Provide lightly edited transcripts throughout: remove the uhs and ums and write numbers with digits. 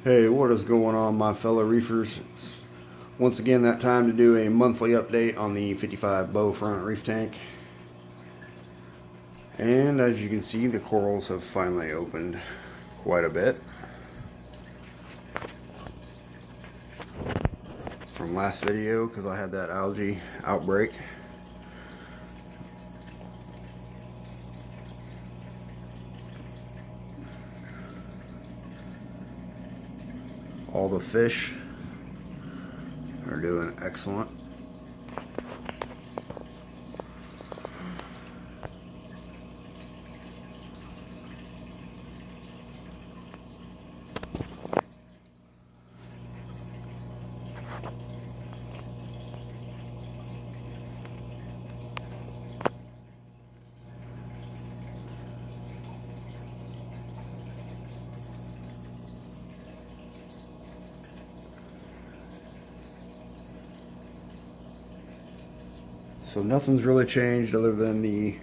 Hey, what is going on, my fellow reefers? It's once again that time to do a monthly update on the 55 bow front reef tank. And as you can see, the corals have finally opened quite a bit from last video because I had that algae outbreak. All the fish are doing excellent. So nothing's really changed other than the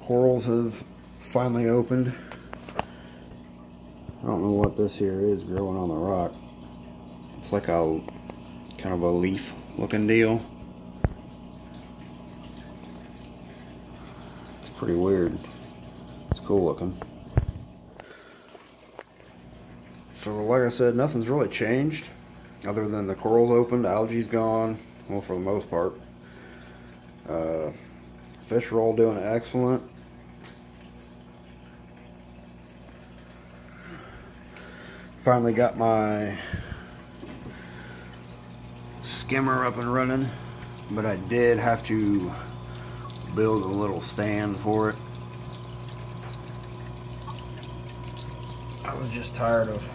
corals have finally opened. I don't know what this here is growing on the rock. It's like a kind of a leaf looking deal. It's pretty weird. It's cool looking. So like I said, nothing's really changed other than the corals opened, algae's gone, well, for the most part. Fish are all doing excellent. Finally got my skimmer up and running, but I did have to build a little stand for it. I was just tired of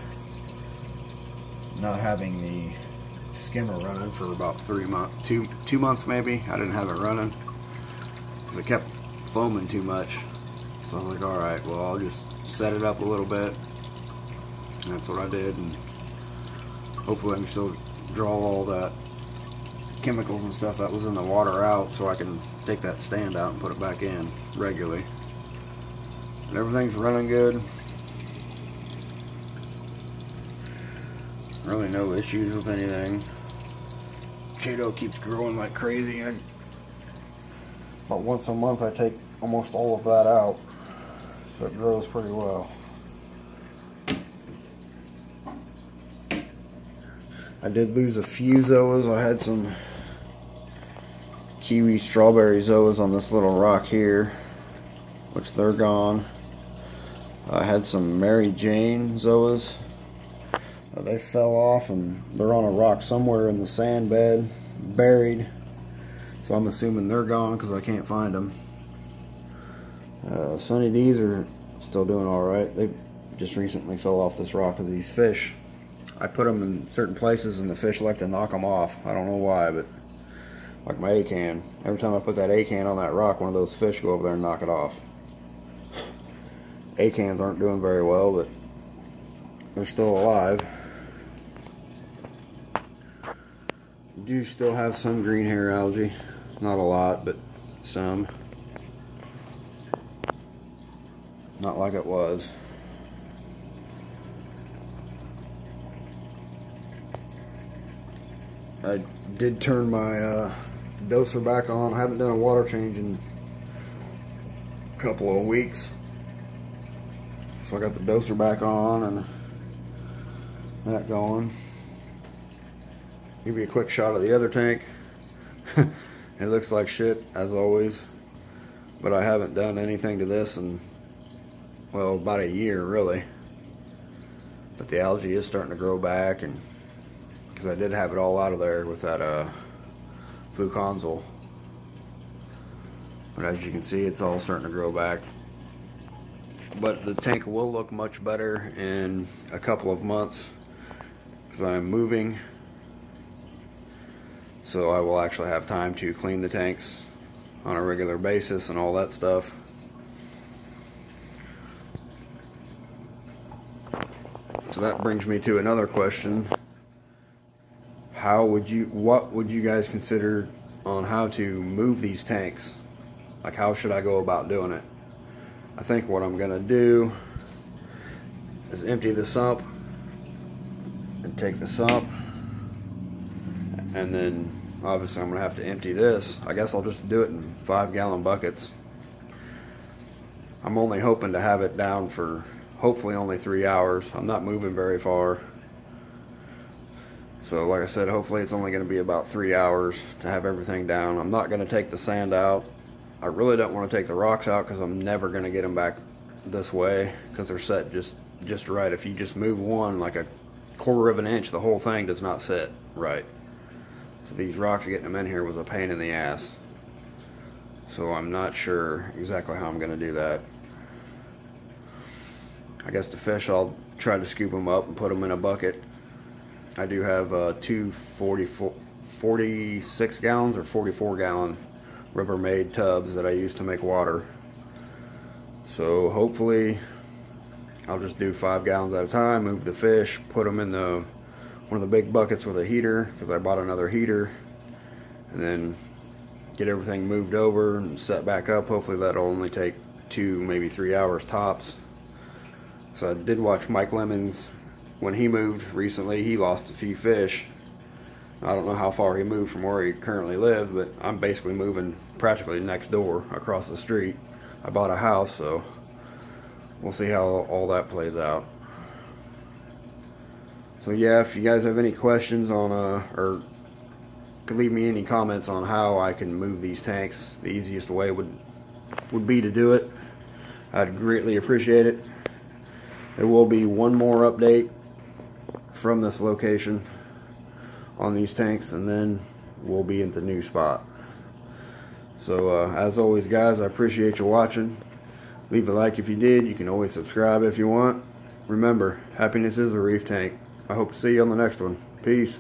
not having the skimmer running for about 3 months, two months maybe. I didn't have it running because it kept foaming too much. So I was like, alright, well, I'll just set it up a little bit. And that's what I did, and hopefully I can still draw all that chemicals and stuff that was in the water out so I can take that stand out and put it back in regularly. And everything's running good. Really no issues with anything. Cheeto keeps growing like crazy. About once a month I take almost all of that out, so it grows pretty well. I did lose a few zoas. I had some kiwi strawberry zoas on this little rock here, which they're gone. I had some Mary Jane zoas. They fell off and they're on a rock somewhere in the sand bed, buried. So I'm assuming they're gone because I can't find them. Sunny D's are still doing alright. They just recently fell off this rock with these fish. I put them in certain places and the fish like to knock them off. I don't know why, but like my A-can. Every time I put that A-can on that rock, one of those fish go over there and knock it off. A-cans aren't doing very well, but they're still alive. Do still have some green hair algae. Not a lot, but some. Not like it was. I did turn my doser back on. I haven't done a water change in a couple of weeks. So I got the doser back on and that going. Give you a quick shot of the other tank. It looks like shit as always, but I haven't done anything to this in, well, about a year really. But the algae is starting to grow back, and because I did have it all out of there with that fluconazole. But as you can see, it's all starting to grow back. But the tank will look much better in a couple of months because I'm moving. So I will actually have time to clean the tanks on a regular basis and all that stuff. So that brings me to another question. What would you guys consider on how to move these tanks? Like, how should I go about doing it? I think what I'm gonna do is empty the sump take the sump, and then obviously I'm gonna have to empty this. I guess I'll just do it in 5-gallon buckets. I'm only hoping to have it down for hopefully only 3 hours. I'm not moving very far. So like I said, hopefully it's only going to be about 3 hours to have everything down. I'm not going to take the sand out. I really don't want to take the rocks out because I'm never going to get them back this way because they're set just right. If you just move one like a 1/4 of an inch, the whole thing does not set right. So these rocks, getting them in here was a pain in the ass. So I'm not sure exactly how I'm going to do that. I guess the fish, I'll try to scoop them up and put them in a bucket. I do have two 46 gallons or 44 gallon Rubbermaid tubs that I use to make water. So hopefully I'll just do 5 gallons at a time, move the fish, put them in one of the big buckets with a heater, because I bought another heater, and then get everything moved over and set back up. Hopefully that'll only take 2, maybe 3 hours tops. So I did watch Mike Lemons. When he moved recently, he lost a few fish. I don't know how far he moved from where he currently lives, but I'm basically moving practically next door, across the street. I bought a house, so we'll see how all that plays out. So yeah, if you guys have any questions on, or could leave me any comments on how I can move these tanks, the easiest way would be to do it. I'd greatly appreciate it. There will be one more update from this location on these tanks, and then we'll be in the new spot. So as always guys, I appreciate you watching. Leave a like if you did. You can always subscribe if you want. Remember, happiness is a reef tank. I hope to see you on the next one. Peace.